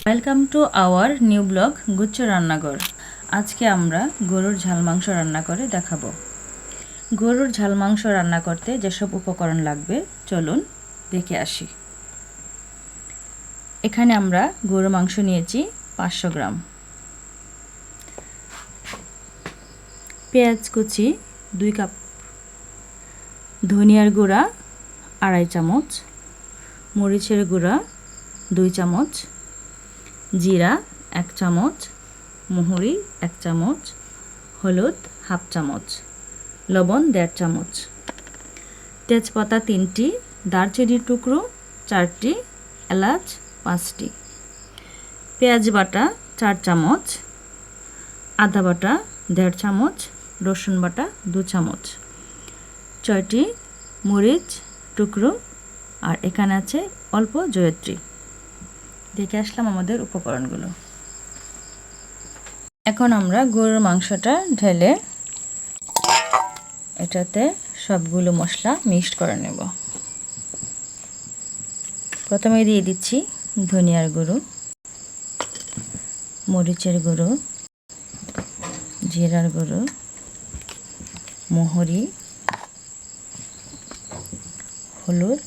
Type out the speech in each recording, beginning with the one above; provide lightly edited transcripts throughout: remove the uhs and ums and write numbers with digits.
Welcome to our new blog গুচ্ছ রান্নাঘর। আজকে আমরা গরুর ঝাল মাংস রান্না করে দেখাবো। গরুর ঝাল মাংস রান্না করতে যেসব উপকরণ লাগবে চলুন দেখে আসি। এখানে আমরা গরুর মাংস নিয়েছি 500 গ্রাম, পেঁয়াজ কুচি 2 কাপ, ধনিয়ার গুঁড়া 2.5 চামচ, মরিচের গুঁড়া 2 চামচ, জিরা 1 চামচ, মহুরি 1 চামচ, হলুদ 1/2 চামচ, লবণ 1.5 চামচ, তেজপাতা 3টি, দারচিনির টুকরো 4টি, এলাচ 5টি, পেঁয়াজ বাটা 4 চামচ, আদা বাটা 1.5 চামচ, রসুন বাটা 2 চামচ, 6টি মরিচ টুকরো, আর এখানে আছে অল্প জয়ত্রী। দেখে আসলাম আমাদের উপকরণগুলো। এখন আমরা গরুর মাংসটা ঢেলে এটাতে সবগুলো মশলা মিক্সড করে নেব। প্রথমে দিয়ে দিচ্ছি ধনিয়ার গুঁড়ো, মরিচের গুঁড়ো, জিরার গুঁড়ো, মহুরি, হলুদ,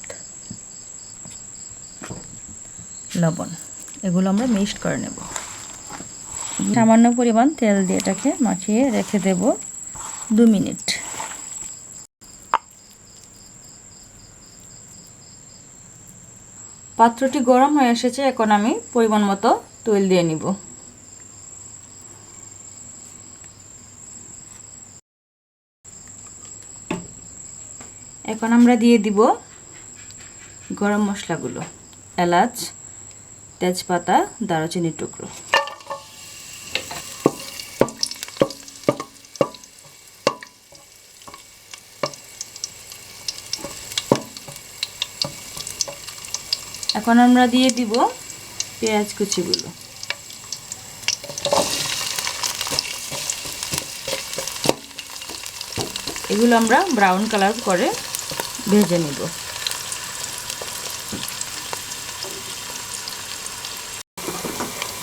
লবণ। এগুলো আমরা মিক্সড করে নেব। সামান্য পরিমাণ তেল দিয়ে এটাকে মাখিয়ে রেখে দেব 2 মিনিট। পাত্রটি গরম হয়ে এসেছে, এখন আমি পরিমাণ মতো তেল দিয়ে নিব। এখন আমরা দিয়ে দিব গরম মশলাগুলো, এলাচ, তেজপাতা, দারুচিনির টুকরো। এখন আমরা দিয়ে দিব পেঁয়াজ কুচিগুলো। এগুলো আমরা ব্রাউন কালার করে ভেজে নিব।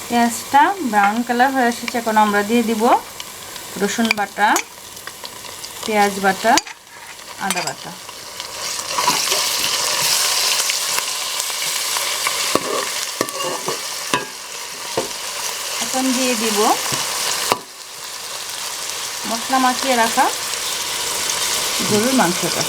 পেঁয়াজটা ব্রাউন কালার হয়ে এসেছে, এখন আমরা দিয়ে দিব রসুন বাটা, পেঁয়াজ বাটা, আদা বাটা। এখন দিয়ে দিব মশলা মাখিয়ে রাখা গরুর মাংসটা।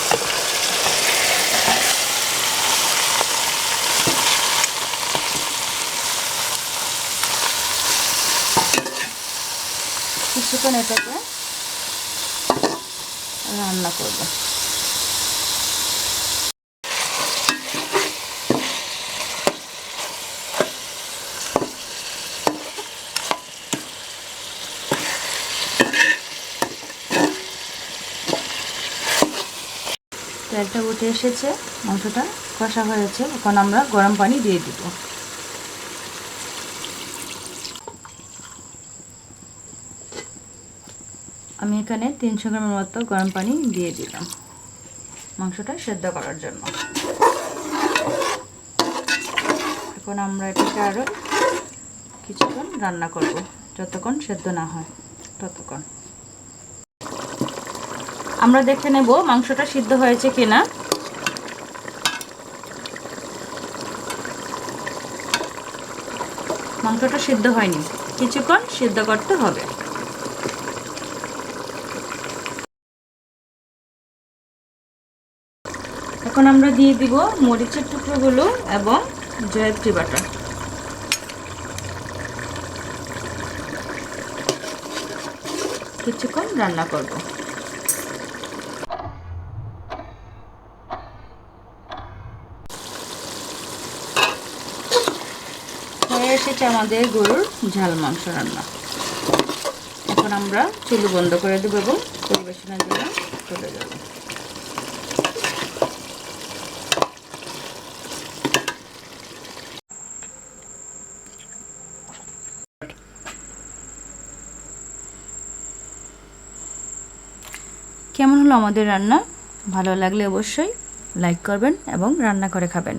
কিছুক্ষণ এটাকে রান্না করব। তেলটা উঠে এসেছে, মাংসটা কষা হয়েছে, এখন আমরা গরম পানি দিয়ে দিব। আমি এখানে 300 গ্রামের মতো গরম পানি দিয়ে দিলাম মাংসটা সেদ্ধ করার জন্য। এখন আমরা এটাকে আরও কিছুক্ষণ রান্না করব, যতক্ষণ সেদ্ধ না হয় ততক্ষণ। আমরা দেখে নেব মাংসটা সিদ্ধ হয়েছে কিনা। মাংসটা সিদ্ধ হয়নি, কিছুক্ষণ সিদ্ধ করতে হবে। এখন আমরা দিয়ে দিব মরিচের টুকরোগুলো এবং জয়ত্রী বাটা। কিছুক্ষণ রান্না করব। হয়ে এসেছে আমাদের গরুর ঝাল মাংস রান্না। এখন আমরা চুলো বন্ধ করে দেব এবং পরিবেশনের জন্য চলে যাব। কেমন হলো আমাদের রান্না? ভালো লাগলে অবশ্যই লাইক করবেন এবং রান্না করে খাবেন।